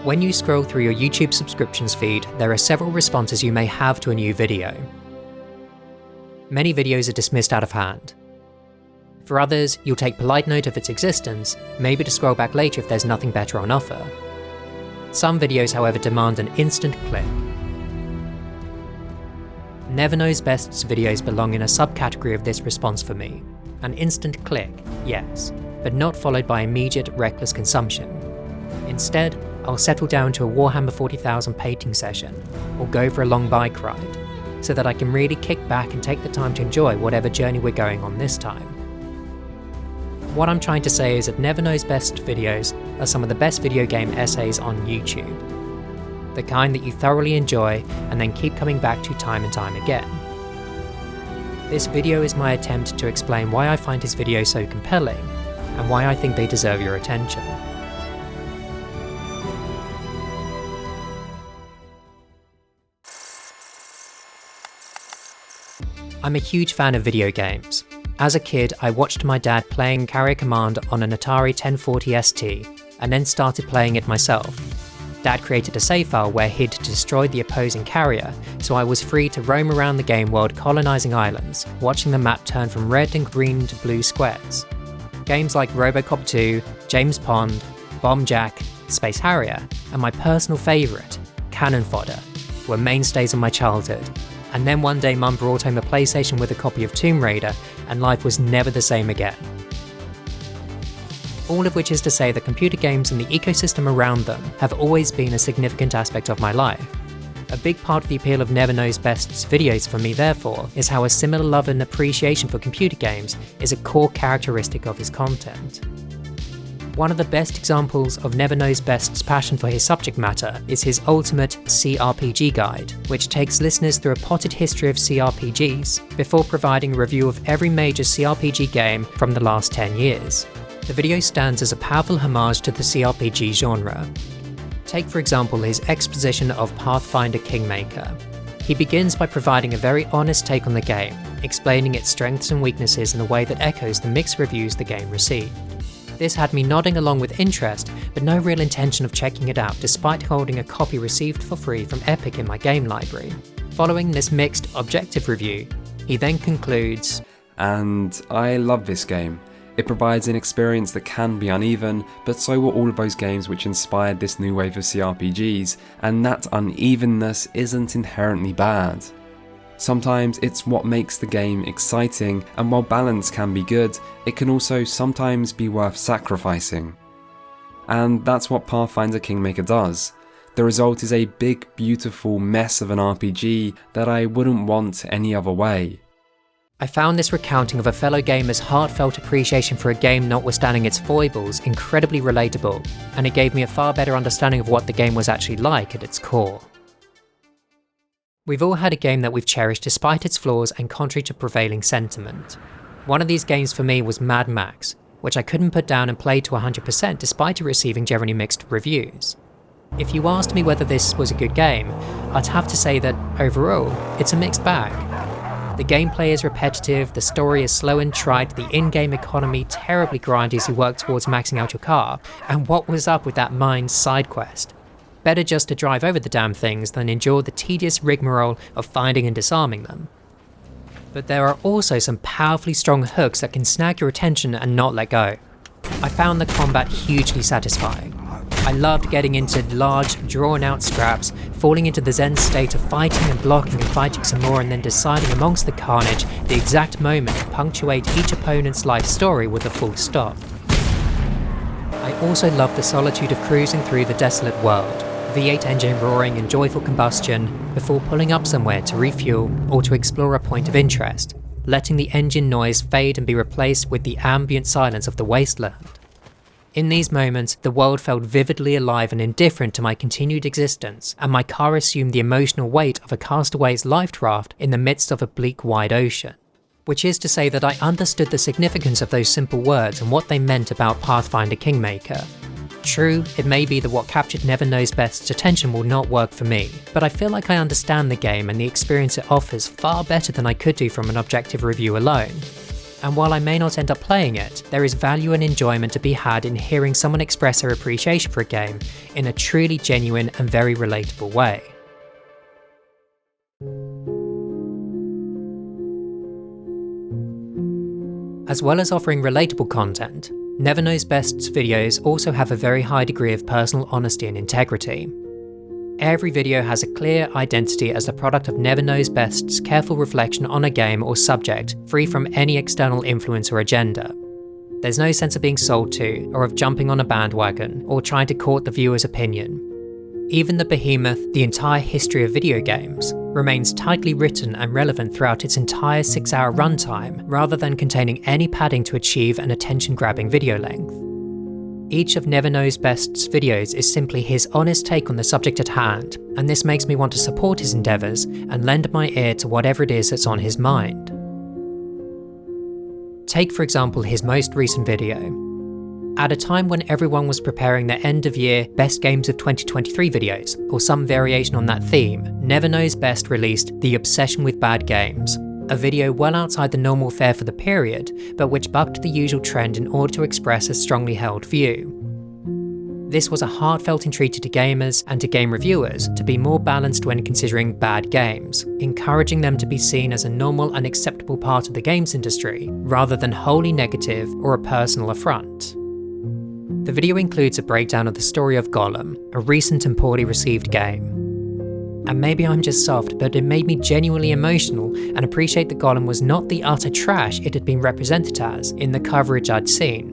When you scroll through your YouTube subscriptions feed, there are several responses you may have to a new video. Many videos are dismissed out of hand. For others, you'll take polite note of its existence, maybe to scroll back later if there's nothing better on offer. Some videos, however, demand an instant click. NeverKnowsBest's videos belong in a subcategory of this response for me. An instant click, yes, but not followed by immediate, reckless consumption. Instead, I'll settle down to a Warhammer 40,000 painting session, or go for a long bike ride, so that I can really kick back and take the time to enjoy whatever journey we're going on this time. What I'm trying to say is that NeverKnowsBest videos are some of the best video game essays on YouTube. The kind that you thoroughly enjoy and then keep coming back to time and time again. This video is my attempt to explain why I find his videos so compelling, and why I think they deserve your attention. I'm a huge fan of video games. As a kid, I watched my dad playing Carrier Command on an Atari 1040 ST, and then started playing it myself. Dad created a save file where he'd destroyed the opposing carrier, so I was free to roam around the game world colonizing islands, watching the map turn from red and green to blue squares. Games like Robocop 2, James Pond, Bomb Jack, Space Harrier, and my personal favourite, Cannon Fodder, were mainstays of my childhood. And then one day Mum brought home a PlayStation with a copy of Tomb Raider, and life was never the same again. All of which is to say that computer games and the ecosystem around them have always been a significant aspect of my life. A big part of the appeal of NeverKnowsBest's videos for me, therefore, is how a similar love and appreciation for computer games is a core characteristic of his content. One of the best examples of NeverKnowsBest's passion for his subject matter is his ultimate CRPG guide, which takes listeners through a potted history of CRPGs, before providing a review of every major CRPG game from the last 10 years. The video stands as a powerful homage to the CRPG genre. Take for example his exposition of Pathfinder Kingmaker. He begins by providing a very honest take on the game, explaining its strengths and weaknesses in a way that echoes the mixed reviews the game received. This had me nodding along with interest, but no real intention of checking it out despite holding a copy received for free from Epic in my game library. Following this mixed, objective review, he then concludes, "And I love this game. It provides an experience that can be uneven, but so were all of those games which inspired this new wave of CRPGs, and that unevenness isn't inherently bad. Sometimes it's what makes the game exciting, and while balance can be good, it can also sometimes be worth sacrificing. And that's what Pathfinder Kingmaker does. The result is a big, beautiful mess of an RPG that I wouldn't want any other way." I found this recounting of a fellow gamer's heartfelt appreciation for a game notwithstanding its foibles incredibly relatable, and it gave me a far better understanding of what the game was actually like at its core. We've all had a game that we've cherished despite its flaws and contrary to prevailing sentiment. One of these games for me was Mad Max, which I couldn't put down and play to 100% despite it receiving generally mixed reviews. If you asked me whether this was a good game, I'd have to say that, overall, it's a mixed bag. The gameplay is repetitive, the story is slow and trite, the in-game economy terribly grindy as you work towards maxing out your car, and what was up with that Mines side quest? Better just to drive over the damn things than endure the tedious rigmarole of finding and disarming them. But there are also some powerfully strong hooks that can snag your attention and not let go. I found the combat hugely satisfying. I loved getting into large, drawn-out scraps, falling into the zen state of fighting and blocking and fighting some more, and then deciding amongst the carnage the exact moment to punctuate each opponent's life story with a full stop. I also loved the solitude of cruising through the desolate world, V8 engine roaring in joyful combustion, before pulling up somewhere to refuel or to explore a point of interest, letting the engine noise fade and be replaced with the ambient silence of the wasteland. In these moments, the world felt vividly alive and indifferent to my continued existence, and my car assumed the emotional weight of a castaway's life raft in the midst of a bleak wide ocean. Which is to say that I understood the significance of those simple words and what they meant about Pathfinder Kingmaker. True, it may be that what captured NeverKnowsBest's attention will not work for me, but I feel like I understand the game and the experience it offers far better than I could do from an objective review alone. and while I may not end up playing it, there is value and enjoyment to be had in hearing someone express their appreciation for a game in a truly genuine and very relatable way. As well as offering relatable content, NeverKnowsBest's videos also have a very high degree of personal honesty and integrity. Every video has a clear identity as the product of NeverKnowsBest's careful reflection on a game or subject, free from any external influence or agenda. There's no sense of being sold to, or of jumping on a bandwagon, or trying to court the viewer's opinion. Even the behemoth, The Entire History of Video Games, remains tightly written and relevant throughout its entire 6-hour runtime, rather than containing any padding to achieve an attention-grabbing video length. Each of NeverKnowsBest's videos is simply his honest take on the subject at hand, and this makes me want to support his endeavours and lend my ear to whatever it is that's on his mind. Take for example his most recent video. At a time when everyone was preparing their end-of-year Best Games of 2023 videos, or some variation on that theme, NeverKnowsBest released The Obsession with Bad Games, a video well outside the normal fare for the period, but which bucked the usual trend in order to express a strongly held view. This was a heartfelt entreaty to gamers and to game reviewers to be more balanced when considering bad games, encouraging them to be seen as a normal and acceptable part of the games industry, rather than wholly negative or a personal affront. The video includes a breakdown of the story of Gollum, a recent and poorly received game. And maybe I'm just soft, but it made me genuinely emotional and appreciate that Gollum was not the utter trash it had been represented as in the coverage I'd seen.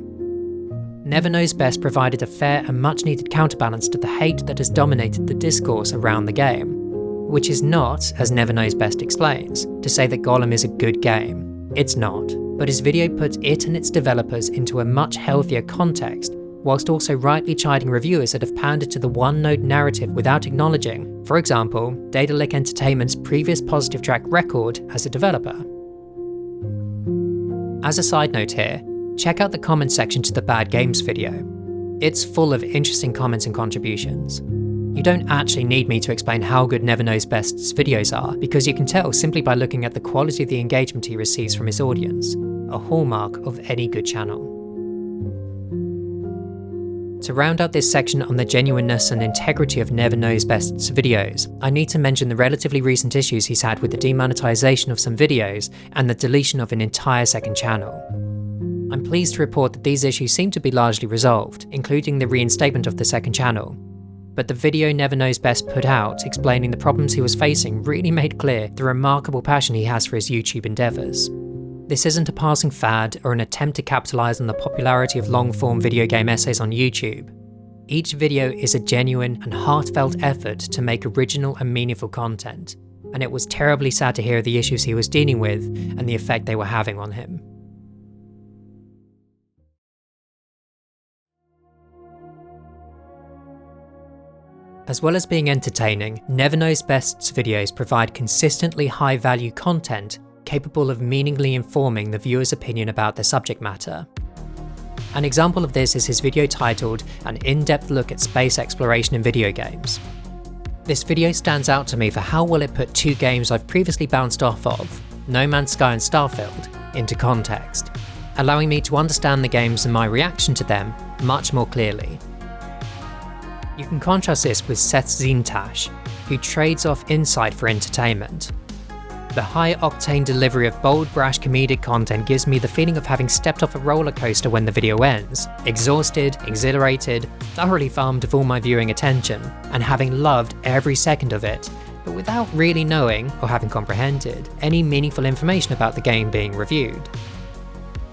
NeverKnowsBest provided a fair and much needed counterbalance to the hate that has dominated the discourse around the game, which is not, as NeverKnowsBest explains, to say that Gollum is a good game. It's not, but his video puts it and its developers into a much healthier context, whilst also rightly chiding reviewers that have pandered to the one-note narrative without acknowledging, for example, Daedalic Entertainment's previous positive track record as a developer. As a side note here, check out the comments section to the Bad Games video. It's full of interesting comments and contributions. You don't actually need me to explain how good NeverKnowsBest's videos are, because you can tell simply by looking at the quality of the engagement he receives from his audience, a hallmark of any good channel. To round out this section on the genuineness and integrity of NeverKnowsBest's videos, I need to mention the relatively recent issues he's had with the demonetization of some videos and the deletion of an entire second channel. I'm pleased to report that these issues seem to be largely resolved, including the reinstatement of the second channel. But the video NeverKnowsBest put out explaining the problems he was facing really made clear the remarkable passion he has for his YouTube endeavours. This isn't a passing fad or an attempt to capitalise on the popularity of long-form video game essays on YouTube. Each video is a genuine and heartfelt effort to make original and meaningful content, and it was terribly sad to hear the issues he was dealing with and the effect they were having on him. As well as being entertaining, NeverKnowsBest's videos provide consistently high-value content capable of meaningfully informing the viewer's opinion about their subject matter. An example of this is his video titled An In-Depth Look at Space Exploration in Video Games. This video stands out to me for how well it put two games I've previously bounced off of, No Man's Sky and Starfield, into context, allowing me to understand the games and my reaction to them much more clearly. You can contrast this with Seth Zintash, who trades off insight for entertainment. The high-octane delivery of bold, brash comedic content gives me the feeling of having stepped off a roller coaster when the video ends, exhausted, exhilarated, thoroughly farmed of all my viewing attention, and having loved every second of it, but without really knowing, or having comprehended, any meaningful information about the game being reviewed.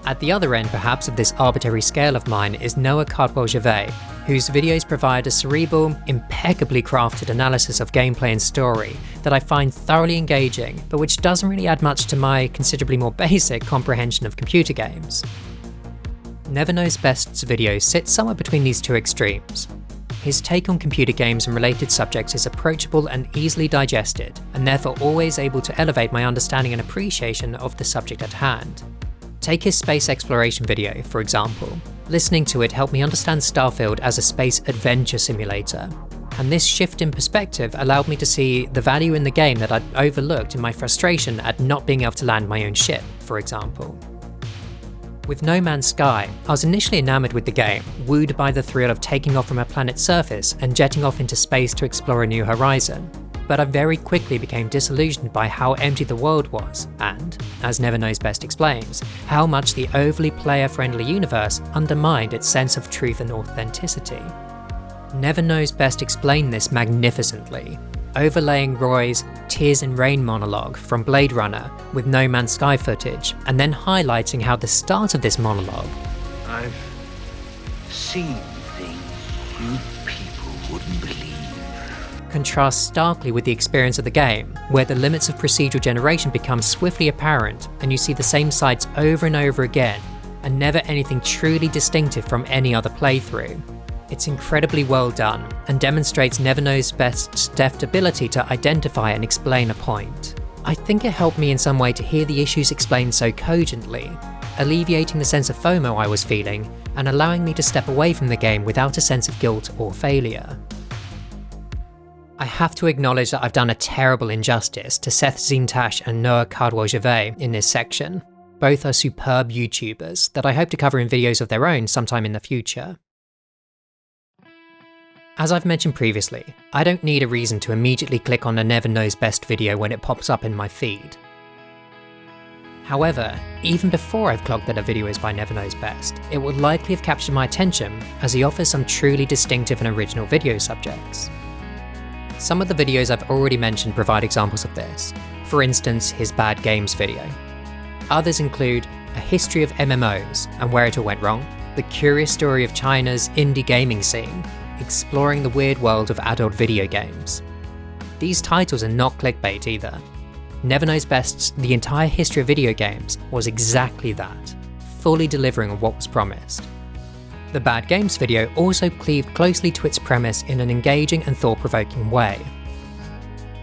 At the other end, perhaps, of this arbitrary scale of mine is Noah Cardwell-Gervais, whose videos provide a cerebral, impeccably crafted analysis of gameplay and story that I find thoroughly engaging, but which doesn't really add much to my considerably more basic comprehension of computer games. NeverKnowsBest's videos sit somewhere between these two extremes. His take on computer games and related subjects is approachable and easily digested, and therefore always able to elevate my understanding and appreciation of the subject at hand. Take his space exploration video, for example. Listening to it helped me understand Starfield as a space adventure simulator, and this shift in perspective allowed me to see the value in the game that I'd overlooked in my frustration at not being able to land my own ship, for example. With No Man's Sky, I was initially enamored with the game, wooed by the thrill of taking off from a planet's surface and jetting off into space to explore a new horizon. But I very quickly became disillusioned by how empty the world was, and, as NeverKnowsBest explains, how much the overly player-friendly universe undermined its sense of truth and authenticity. NeverKnowsBest explained this magnificently, overlaying Roy's Tears in Rain monologue from Blade Runner with No Man's Sky footage, and then highlighting how the start of this monologue, I've seen things you people wouldn't believe. contrasts starkly with the experience of the game, where the limits of procedural generation become swiftly apparent and you see the same sights over and over again, and never anything truly distinctive from any other playthrough. It's incredibly well done, and demonstrates NeverKnowsBest's deft ability to identify and explain a point. I think it helped me in some way to hear the issues explained so cogently, alleviating the sense of FOMO I was feeling, and allowing me to step away from the game without a sense of guilt or failure. I have to acknowledge that I've done a terrible injustice to Seth Zintash and Noah Cardwell-Gervais in this section. Both are superb YouTubers that I hope to cover in videos of their own sometime in the future. As I've mentioned previously, I don't need a reason to immediately click on a NeverKnowsBest video when it pops up in my feed. However, even before I've clocked that a video is by NeverKnowsBest, it will likely have captured my attention as he offers some truly distinctive and original video subjects. Some of the videos I've already mentioned provide examples of this, for instance his Bad Games video. Others include a history of MMOs and where it all went wrong, the curious story of China's indie gaming scene, exploring the weird world of adult video games. These titles are not clickbait either. NeverKnowsBest's The Entire History of Video Games was exactly that, fully delivering on what was promised. The Bad Games video also cleaved closely to its premise in an engaging and thought-provoking way.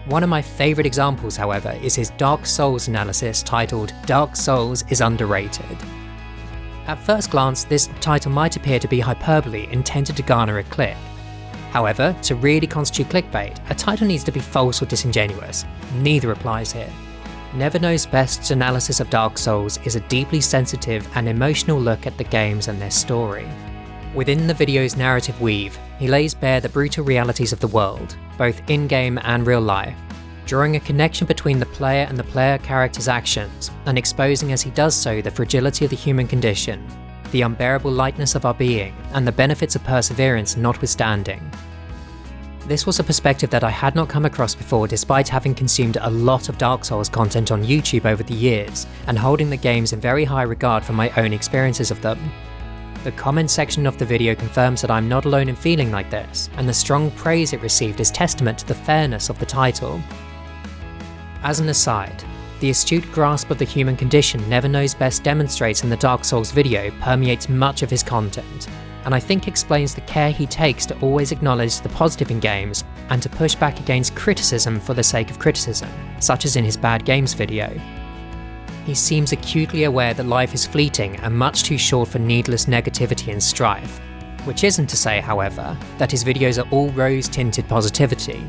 One of my favourite examples, however, is his Dark Souls analysis titled Dark Souls is Underrated. At first glance, this title might appear to be hyperbole intended to garner a click. However, to really constitute clickbait, a title needs to be false or disingenuous. Neither applies here. NeverKnowsBest's analysis of Dark Souls is a deeply sensitive and emotional look at the games and their story. Within the video's narrative weave, he lays bare the brutal realities of the world, both in-game and real life, drawing a connection between the player and the player character's actions, and exposing as he does so the fragility of the human condition, the unbearable lightness of our being, and the benefits of perseverance notwithstanding. This was a perspective that I had not come across before, despite having consumed a lot of Dark Souls content on YouTube over the years, and holding the games in very high regard for my own experiences of them. The comment section of the video confirms that I'm not alone in feeling like this, and the strong praise it received is testament to the fairness of the title. As an aside, the astute grasp of the human condition NeverKnowsBest demonstrates in the Dark Souls video permeates much of his content, and I think explains the care he takes to always acknowledge the positive in games and to push back against criticism for the sake of criticism, such as in his Bad Games video. He seems acutely aware that life is fleeting and much too short for needless negativity and strife, which isn't to say, however, that his videos are all rose-tinted positivity.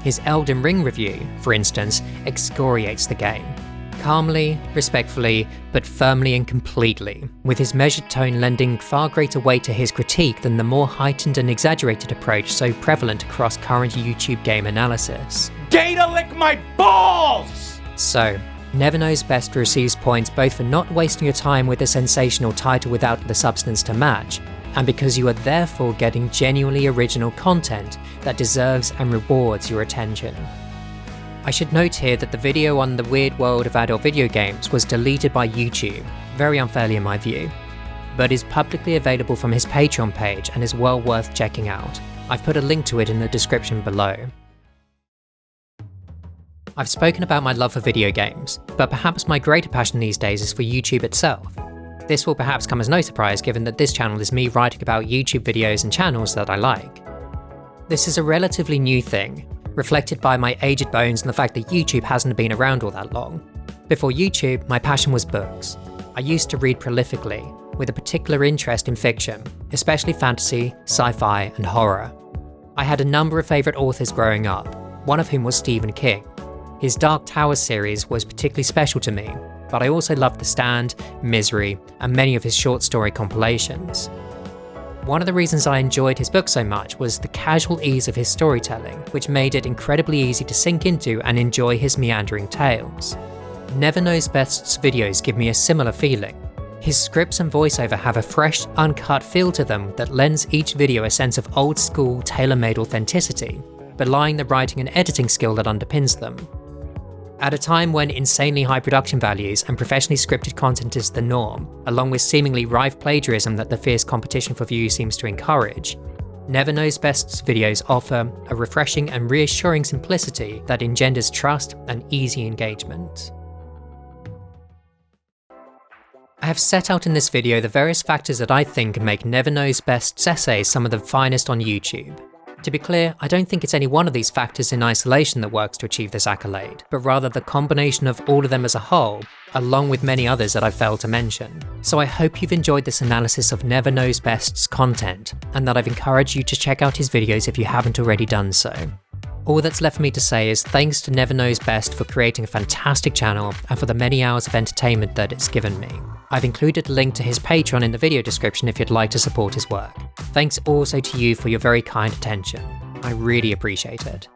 His Elden Ring review, for instance, excoriates the game. Calmly, respectfully, but firmly and completely, with his measured tone lending far greater weight to his critique than the more heightened and exaggerated approach so prevalent across current YouTube game analysis. Data lick my balls! So, NeverKnowsBest receives points both for not wasting your time with a sensational title without the substance to match, and because you are therefore getting genuinely original content that deserves and rewards your attention. I should note here that the video on the weird world of adult video games was deleted by YouTube, very unfairly in my view, but is publicly available from his Patreon page and is well worth checking out. I've put a link to it in the description below. I've spoken about my love for video games, but perhaps my greater passion these days is for YouTube itself. This will perhaps come as no surprise given that this channel is me writing about YouTube videos and channels that I like. This is a relatively new thing, reflected by my aged bones and the fact that YouTube hasn't been around all that long. Before YouTube, my passion was books. I used to read prolifically, with a particular interest in fiction, especially fantasy, sci-fi, and horror. I had a number of favourite authors growing up, one of whom was Stephen King. His Dark Tower series was particularly special to me, but I also loved The Stand, Misery, and many of his short story compilations. One of the reasons I enjoyed his book so much was the casual ease of his storytelling, which made it incredibly easy to sink into and enjoy his meandering tales. NeverKnowsBest's videos give me a similar feeling. His scripts and voiceover have a fresh, uncut feel to them that lends each video a sense of old-school, tailor-made authenticity, belying the writing and editing skill that underpins them. At a time when insanely high production values and professionally scripted content is the norm, along with seemingly rife plagiarism that the fierce competition for views seems to encourage, NeverKnowsBest's videos offer a refreshing and reassuring simplicity that engenders trust and easy engagement. I have set out in this video the various factors that I think make NeverKnowsBest's essays some of the finest on YouTube. To be clear, I don't think it's any one of these factors in isolation that works to achieve this accolade, but rather the combination of all of them as a whole, along with many others that I failed to mention. So I hope you've enjoyed this analysis of NeverKnowsBest's content, and that I've encouraged you to check out his videos if you haven't already done so. All that's left for me to say is thanks to NeverKnowsBest for creating a fantastic channel and for the many hours of entertainment that it's given me. I've included a link to his Patreon in the video description if you'd like to support his work. Thanks also to you for your very kind attention. I really appreciate it.